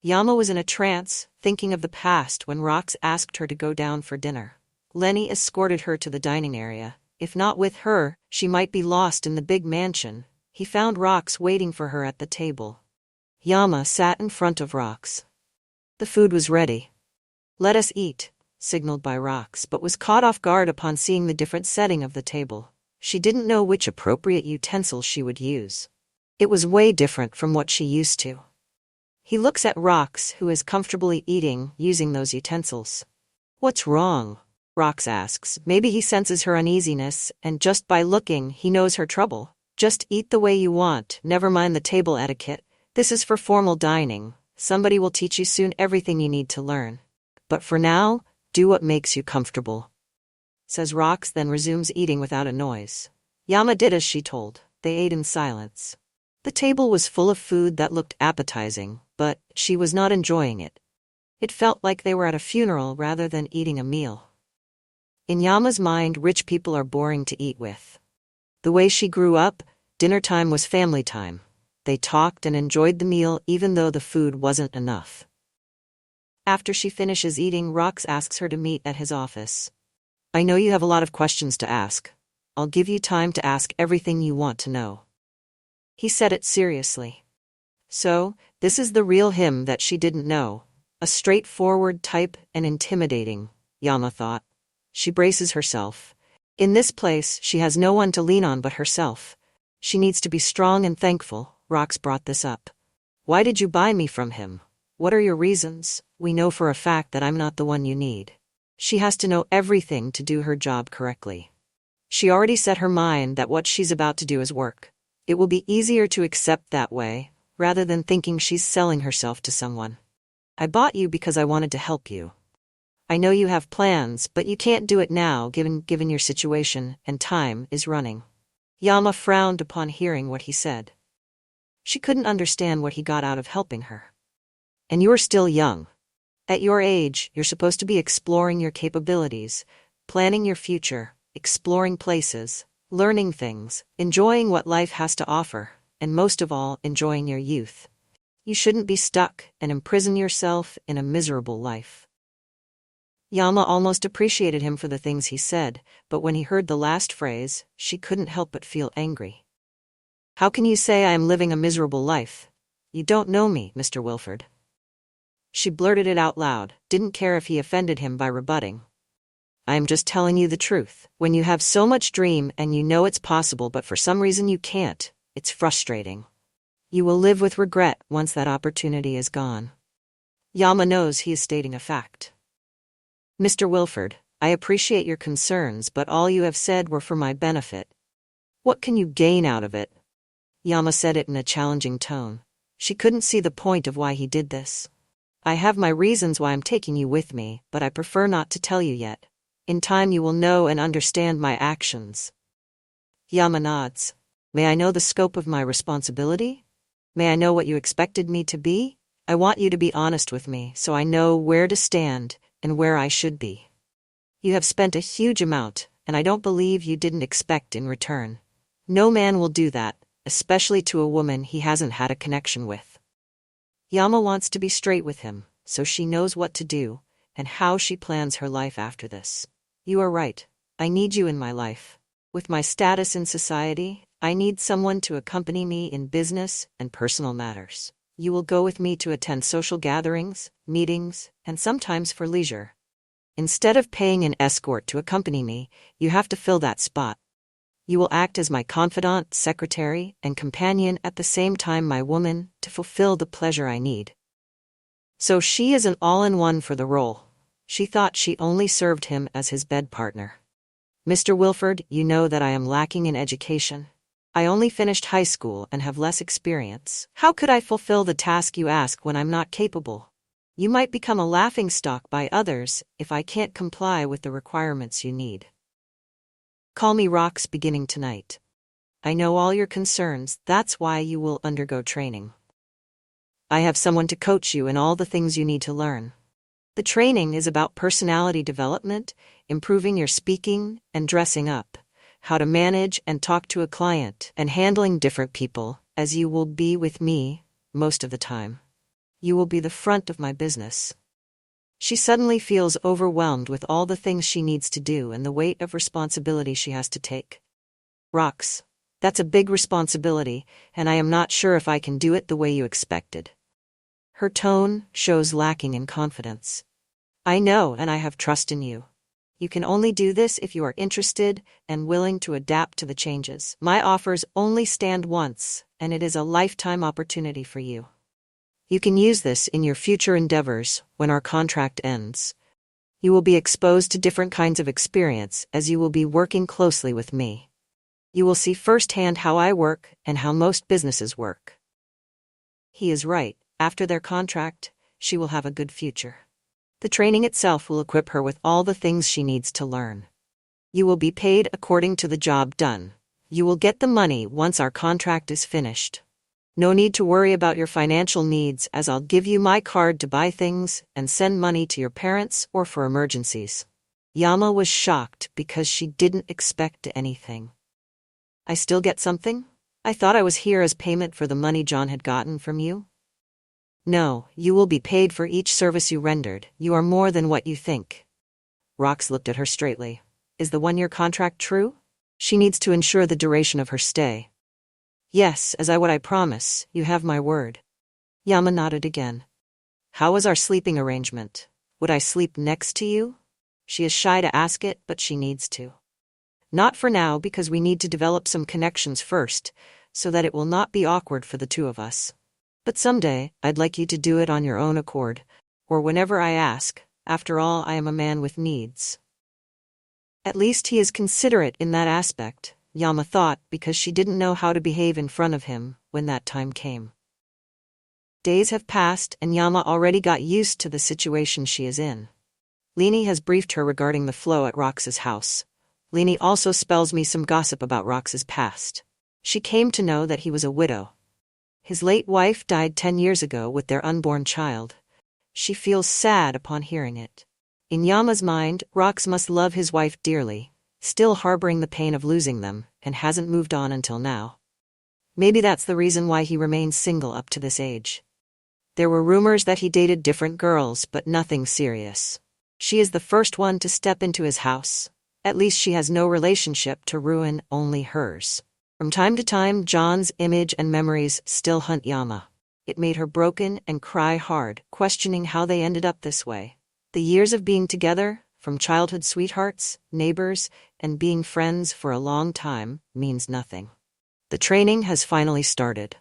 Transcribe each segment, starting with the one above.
Yama was in a trance, thinking of the past when Rox asked her to go down for dinner. Lenny escorted her to the dining area. If not with her, she might be lost in the big mansion. He found Rox waiting for her at the table. Yama sat in front of Rox. The food was ready. "Let us eat," signaled by Rox, but was caught off guard upon seeing the different setting of the table. She didn't know which appropriate utensil she would use. It was way different from what she used to. He looks at Rox, who is comfortably eating, using those utensils. "What's wrong?" Rox asks. Maybe he senses her uneasiness, and just by looking, he knows her trouble. "Just eat the way you want, never mind the table etiquette. This is for formal dining. Somebody will teach you soon everything you need to learn. But for now, do what makes you comfortable," says Rox, then resumes eating without a noise. Yama did as she told. They ate in silence. The table was full of food that looked appetizing, but she was not enjoying it. It felt like they were at a funeral rather than eating a meal. In Yama's mind, rich people are boring to eat with. The way she grew up, dinner time was family time. They talked and enjoyed the meal even though the food wasn't enough. After she finishes eating, Rox asks her to meet at his office. "I know you have a lot of questions to ask. I'll give you time to ask everything you want to know." He said it seriously. So, this is the real him that she didn't know. A straightforward type and intimidating, Yama thought. She braces herself. In this place, she has no one to lean on but herself. She needs to be strong and thankful. Rox brought this up. "Why did you buy me from him? What are your reasons? We know for a fact that I'm not the one you need." She has to know everything to do her job correctly. She already set her mind that what she's about to do is work. It will be easier to accept that way, rather than thinking she's selling herself to someone. "I bought you because I wanted to help you. I know you have plans, but you can't do it now given your situation, and time is running." Yama frowned upon hearing what he said. She couldn't understand what he got out of helping her. "And you're still young. At your age, you're supposed to be exploring your capabilities, planning your future, exploring places, learning things, enjoying what life has to offer, and most of all, enjoying your youth. You shouldn't be stuck and imprison yourself in a miserable life." Yama almost appreciated him for the things he said, but when he heard the last phrase, she couldn't help but feel angry. "How can you say I am living a miserable life? You don't know me, Mr. Wilford." She blurted it out loud, didn't care if he offended him by rebutting. "I am just telling you the truth. When you have so much dream and you know it's possible but for some reason you can't, it's frustrating. You will live with regret once that opportunity is gone." Yama knows he is stating a fact. "Mr. Wilford, I appreciate your concerns, but all you have said were for my benefit. What can you gain out of it?" Yama said it in a challenging tone. She couldn't see the point of why he did this. "I have my reasons why I'm taking you with me, but I prefer not to tell you yet. In time you will know and understand my actions." Yama nods. "May I know the scope of my responsibility? May I know what you expected me to be? I want you to be honest with me so I know where to stand and where I should be. You have spent a huge amount, and I don't believe you didn't expect in return. No man will do that, especially to a woman he hasn't had a connection with." Yama wants to be straight with him, so she knows what to do and how she plans her life after this. "You are right. I need you in my life. With my status in society, I need someone to accompany me in business and personal matters. You will go with me to attend social gatherings, meetings, and sometimes for leisure. Instead of paying an escort to accompany me, you have to fill that spot. You will act as my confidant, secretary, and companion at the same time my woman to fulfill the pleasure I need." So she is an all-in-one for the role. She thought she only served him as his bed partner. "Mr. Wilford, you know that I am lacking in education. I only finished high school and have less experience. How could I fulfill the task you ask when I'm not capable? You might become a laughingstock by others if I can't comply with the requirements you need. Call me Rox beginning tonight. I know all your concerns, that's why you will undergo training. I have someone to coach you in all the things you need to learn. The training is about personality development, improving your speaking and dressing up, how to manage and talk to a client, and handling different people, as you will be with me most of the time. You will be the front of my business. She suddenly feels overwhelmed with all the things she needs to do and the weight of responsibility she has to take. Rox, that's a big responsibility, and I am not sure if I can do it the way you expected. Her tone shows lacking in confidence. I know, and I have trust in you. You can only do this if you are interested and willing to adapt to the changes. My offers only stand once, and it is a lifetime opportunity for you. You can use this in your future endeavors when our contract ends. You will be exposed to different kinds of experience as you will be working closely with me. You will see firsthand how I work and how most businesses work. He is right. After their contract, she will have a good future. The training itself will equip her with all the things she needs to learn. You will be paid according to the job done. You will get the money once our contract is finished. No need to worry about your financial needs, as I'll give you my card to buy things and send money to your parents or for emergencies. Yama was shocked because she didn't expect anything. I still get something? I thought I was here as payment for the money John had gotten from you. No, you will be paid for each service you rendered. You are more than what you think. Rox looked at her straightly. Is the one-year contract true? She needs to ensure the duration of her stay. Yes, as I promise, you have my word. Yama nodded again. How was our sleeping arrangement? Would I sleep next to you? She is shy to ask it, but she needs to. Not for now, because we need to develop some connections first, so that it will not be awkward for the two of us. But someday, I'd like you to do it on your own accord, or whenever I ask. After all, I am a man with needs. At least he is considerate in that aspect, Yama thought, because she didn't know how to behave in front of him when that time came. Days have passed and Yama already got used to the situation she is in. Lini has briefed her regarding the flow at Rox's house. Lini also spells me some gossip about Rox's past. She came to know that he was a widow. His late wife died 10 years ago with their unborn child. She feels sad upon hearing it. In Yama's mind, Rox must love his wife dearly, still harboring the pain of losing them, and hasn't moved on until now. Maybe that's the reason why he remains single up to this age. There were rumors that he dated different girls, but nothing serious. She is the first one to step into his house. At least she has no relationship to ruin, only hers. From time to time, John's image and memories still hunt Yama. It made her broken and cry hard, questioning how they ended up this way. The years of being together, from childhood sweethearts, neighbors, and being friends for a long time, means nothing. The training has finally started.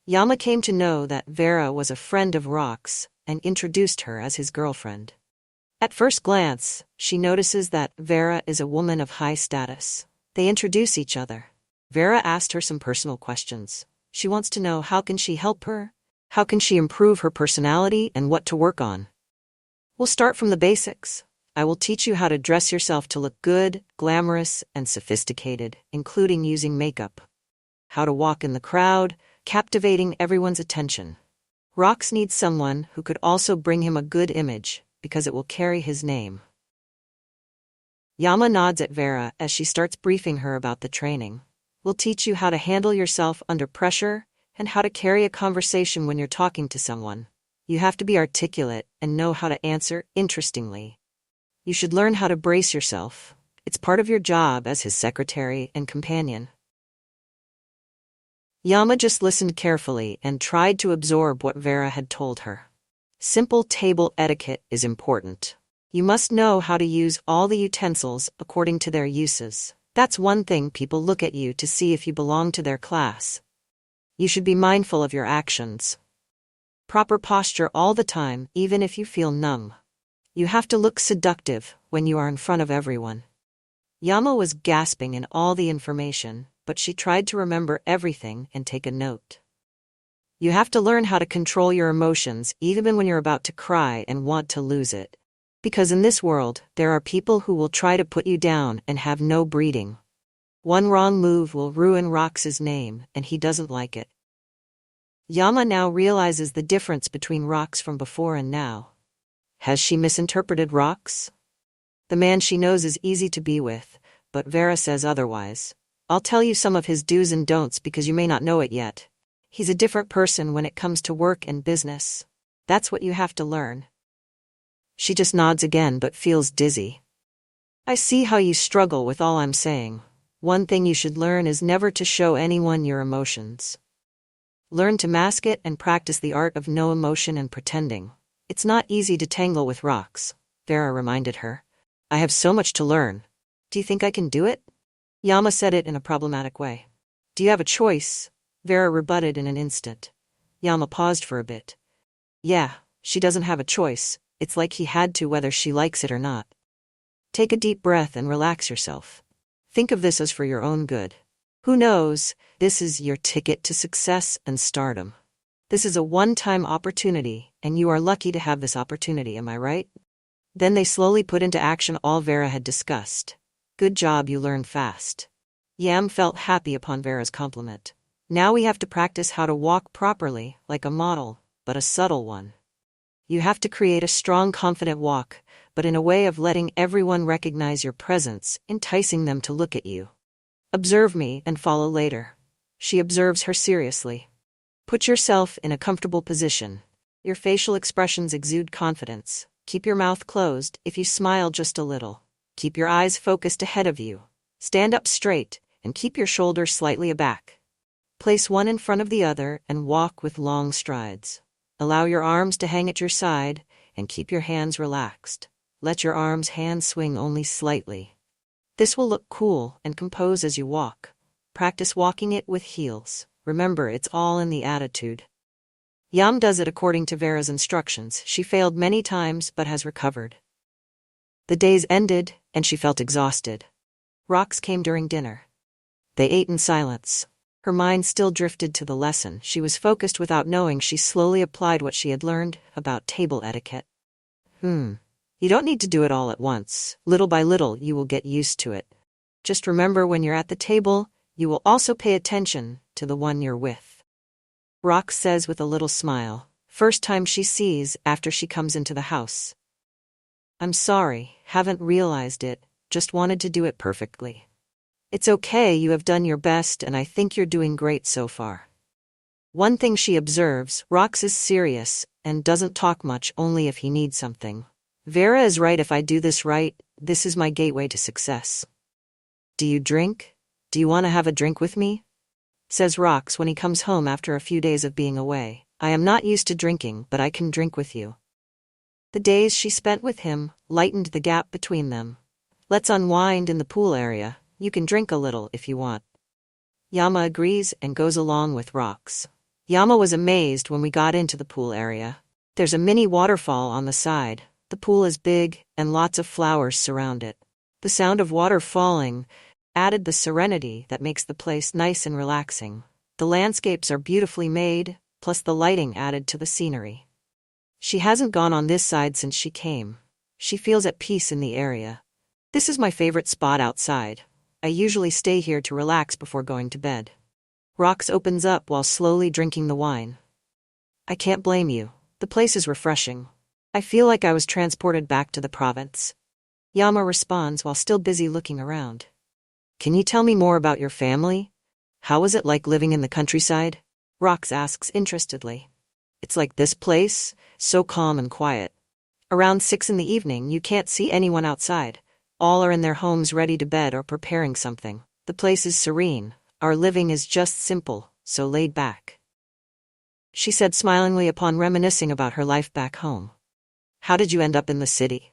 Yama came to know that Vera was a friend of Rox and introduced her as his girlfriend. At first glance, she notices that Vera is a woman of high status. They introduce each other. Vera asked her some personal questions. She wants to know how can she help her, how can she improve her personality, and what to work on. We'll start from the basics. I will teach you how to dress yourself to look good, glamorous, and sophisticated, including using makeup. How to walk in the crowd, captivating everyone's attention. Rox needs someone who could also bring him a good image, because it will carry his name. Yama nods at Vera as she starts briefing her about the training. We'll teach you how to handle yourself under pressure and how to carry a conversation when you're talking to someone. You have to be articulate and know how to answer interestingly. You should learn how to brace yourself. It's part of your job as his secretary and companion. Yama just listened carefully and tried to absorb what Vera had told her. Simple table etiquette is important. You must know how to use all the utensils according to their uses. That's one thing people look at you to see if you belong to their class. You should be mindful of your actions. Proper posture all the time, even if you feel numb. You have to look seductive when you are in front of everyone. Yama was gasping in all the information, but she tried to remember everything and take a note. You have to learn how to control your emotions even when you're about to cry and want to lose it. Because in this world, there are people who will try to put you down and have no breeding. One wrong move will ruin Rox's name, and he doesn't like it. Yama now realizes the difference between Rox from before and now. Has she misinterpreted Rox? The man she knows is easy to be with, but Vera says otherwise. I'll tell you some of his do's and don'ts because you may not know it yet. He's a different person when it comes to work and business. That's what you have to learn. She just nods again but feels dizzy. I see how you struggle with all I'm saying. One thing you should learn is never to show anyone your emotions. Learn to mask it and practice the art of no emotion and pretending. It's not easy to tangle with rocks, Vera reminded her. I have so much to learn. Do you think I can do it? Yama said it in a problematic way. Do you have a choice? Vera rebutted in an instant. Yama paused for a bit. Yeah, she doesn't have a choice. It's like he had to whether she likes it or not. Take a deep breath and relax yourself. Think of this as for your own good. Who knows, this is your ticket to success and stardom. This is a one-time opportunity, and you are lucky to have this opportunity, am I right? Then they slowly put into action all Vera had discussed. Good job, you learned fast. Yam felt happy upon Vera's compliment. Now we have to practice how to walk properly, like a model, but a subtle one. You have to create a strong, confident walk, but in a way of letting everyone recognize your presence, enticing them to look at you. Observe me and follow later. She observes her seriously. Put yourself in a comfortable position. Your facial expressions exude confidence. Keep your mouth closed if you smile just a little. Keep your eyes focused ahead of you. Stand up straight and keep your shoulders slightly aback. Place one in front of the other and walk with long strides. Allow your arms to hang at your side and keep your hands relaxed. Let your hands swing only slightly. This will look cool and compose as you walk. Practice walking it with heels. Remember, it's all in the attitude. Yam does it according to Vera's instructions. She failed many times but has recovered. The days ended, and she felt exhausted. Rocks came during dinner. They ate in silence. Her mind still drifted to the lesson. She was focused without knowing. She slowly applied what she had learned about table etiquette. You don't need to do it all at once. Little by little, you will get used to it. Just remember, when you're at the table, you will also pay attention to the one you're with. Rox says with a little smile, first time she sees after she comes into the house. I'm sorry, haven't realized it, just wanted to do it perfectly. It's okay, you have done your best and I think you're doing great so far. One thing she observes, Rox is serious and doesn't talk much, only if he needs something. Vera is right, if I do this right, this is my gateway to success. Do you drink? Do you want to have a drink with me? Says Rox when he comes home after a few days of being away. I am not used to drinking, but I can drink with you. The days she spent with him lightened the gap between them. Let's unwind in the pool area. You can drink a little if you want. Yama agrees and goes along with Rox. Yama was amazed when we got into the pool area. There's a mini waterfall on the side. The pool is big and lots of flowers surround it. The sound of water falling added the serenity that makes the place nice and relaxing. The landscapes are beautifully made, plus the lighting added to the scenery. She hasn't gone on this side since she came. She feels at peace in the area. This is my favorite spot outside. I usually stay here to relax before going to bed. Rox opens up while slowly drinking the wine. I can't blame you. The place is refreshing. I feel like I was transported back to the province. Yama responds while still busy looking around. Can you tell me more about your family? How was it like living in the countryside? Rox asks interestedly. It's like this place, so calm and quiet. Around 6 in the evening, you can't see anyone outside. All are in their homes ready to bed or preparing something. The place is serene. Our living is just simple, so laid back. She said smilingly upon reminiscing about her life back home. How did you end up in the city?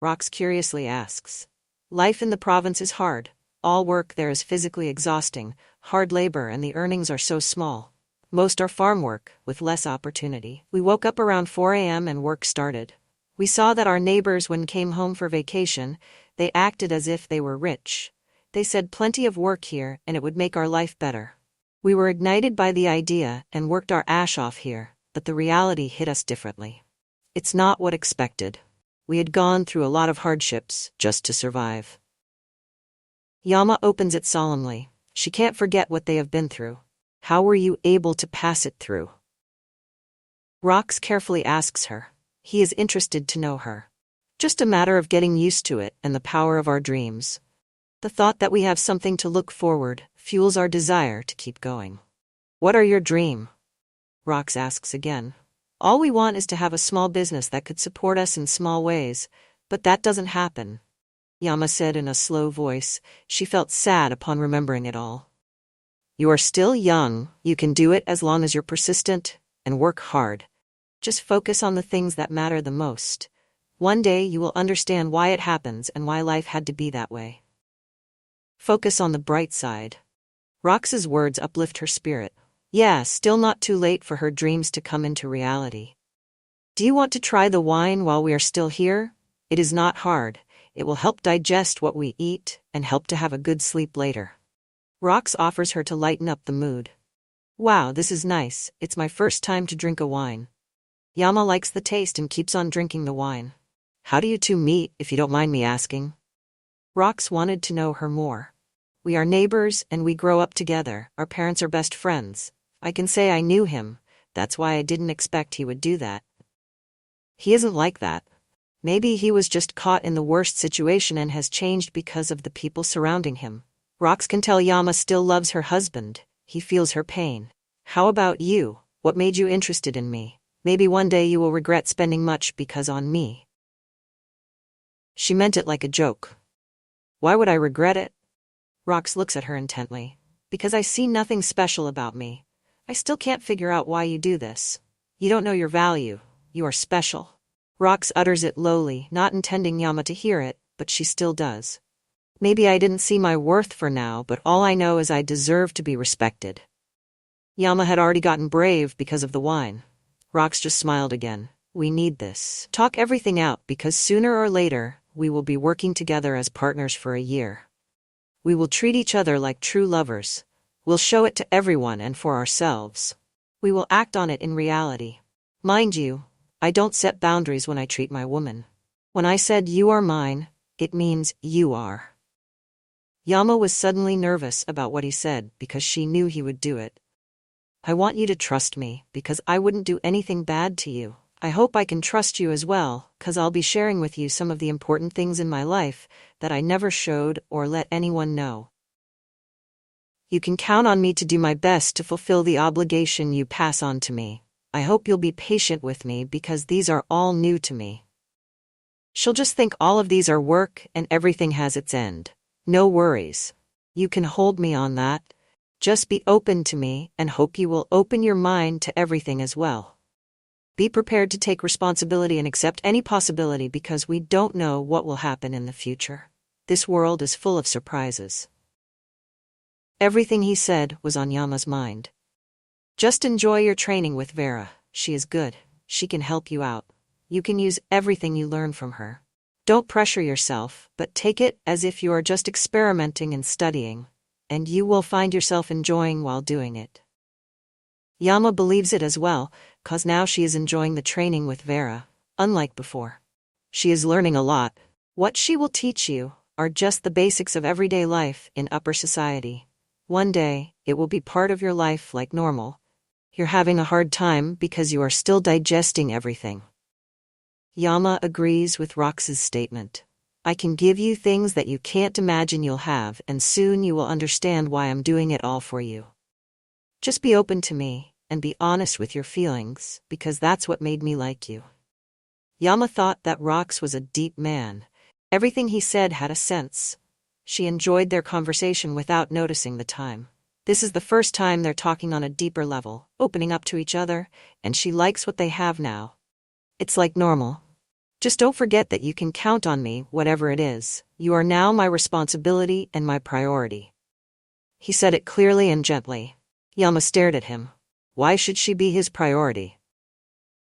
Rox curiously asks. Life in the province is hard. All work there is physically exhausting, hard labor, and the earnings are so small. Most are farm work, with less opportunity. We woke up around 4 a.m. and work started. We saw that our neighbors, when came home for vacation, they acted as if they were rich. They said plenty of work here and it would make our life better. We were ignited by the idea and worked our ash off here, but the reality hit us differently. It's not what expected. We had gone through a lot of hardships just to survive. Yama opens it solemnly. She can't forget what they have been through. How were you able to pass it through? Rox carefully asks her. He is interested to know her. Just a matter of getting used to it and the power of our dreams. The thought that we have something to look forward fuels our desire to keep going. What are your dreams? Rox asks again. All we want is to have a small business that could support us in small ways, but that doesn't happen," Yama said in a slow voice. She felt sad upon remembering it all. "You are still young, you can do it as long as you're persistent and work hard. Just focus on the things that matter the most. One day you will understand why it happens and why life had to be that way. Focus on the bright side." Rox's words uplift her spirit. Yeah, still not too late for her dreams to come into reality. "Do you want to try the wine while we are still here? It is not hard. It will help digest what we eat and help to have a good sleep later." Rox offers her to lighten up the mood. "Wow, this is nice. It's my first time to drink a wine." Yama likes the taste and keeps on drinking the wine. "How do you two meet, if you don't mind me asking?" Rox wanted to know her more. "We are neighbors and we grow up together. Our parents are best friends. I can say I knew him. That's why I didn't expect he would do that." "He isn't like that. Maybe he was just caught in the worst situation and has changed because of the people surrounding him." Rox can tell Yama still loves her husband. He feels her pain. "How about you? What made you interested in me? Maybe one day you will regret spending much because on me." She meant it like a joke. "Why would I regret it?" Rox looks at her intently. "Because I see nothing special about me. I still can't figure out why you do this. You don't know your value. You are special." Rox utters it lowly, not intending Yama to hear it, but she still does. "Maybe I didn't see my worth for now, but all I know is I deserve to be respected." Yama had already gotten brave because of the wine. Rox just smiled again. "We need this. Talk everything out because sooner or later, we will be working together as partners for a year. We will treat each other like true lovers. We'll show it to everyone and for ourselves. We will act on it in reality. Mind you, I don't set boundaries when I treat my woman. When I said you are mine, it means you are." Yama was suddenly nervous about what he said because she knew he would do it. "I want you to trust me because I wouldn't do anything bad to you. I hope I can trust you as well, 'cause I'll be sharing with you some of the important things in my life that I never showed or let anyone know. You can count on me to do my best to fulfill the obligation you pass on to me. I hope you'll be patient with me because these are all new to me." She'll just think all of these are work and everything has its end. "No worries. You can hold me on that. Just be open to me and hope you will open your mind to everything as well. Be prepared to take responsibility and accept any possibility because we don't know what will happen in the future. This world is full of surprises." Everything he said was on Yama's mind. "Just enjoy your training with Vera. She is good. She can help you out. You can use everything you learn from her. Don't pressure yourself, but take it as if you are just experimenting and studying, and you will find yourself enjoying while doing it." Yama believes it as well, 'cause now she is enjoying the training with Vera, unlike before. She is learning a lot. What she will teach you are just the basics of everyday life in upper society. One day, it will be part of your life like normal. You're having a hard time because you are still digesting everything. Yama agrees with Rox's statement. "I can give you things that you can't imagine you'll have, and soon you will understand why I'm doing it all for you. Just be open to me, and be honest with your feelings, because that's what made me like you." Yama thought that Rox was a deep man. Everything he said had a sense. She enjoyed their conversation without noticing the time. This is the first time they're talking on a deeper level, opening up to each other, and she likes what they have now. It's like normal. "Just don't forget that you can count on me, whatever it is. You are now my responsibility and my priority." He said it clearly and gently. Yama stared at him. Why should she be his priority?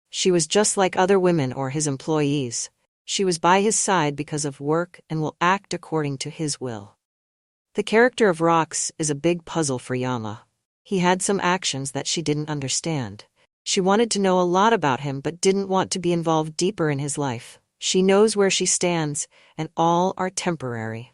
She was just like other women or his employees. She was by his side because of work and will act according to his will. The character of Rox is a big puzzle for Yama. He had some actions that she didn't understand. She wanted to know a lot about him but didn't want to be involved deeper in his life. She knows where she stands, and all are temporary.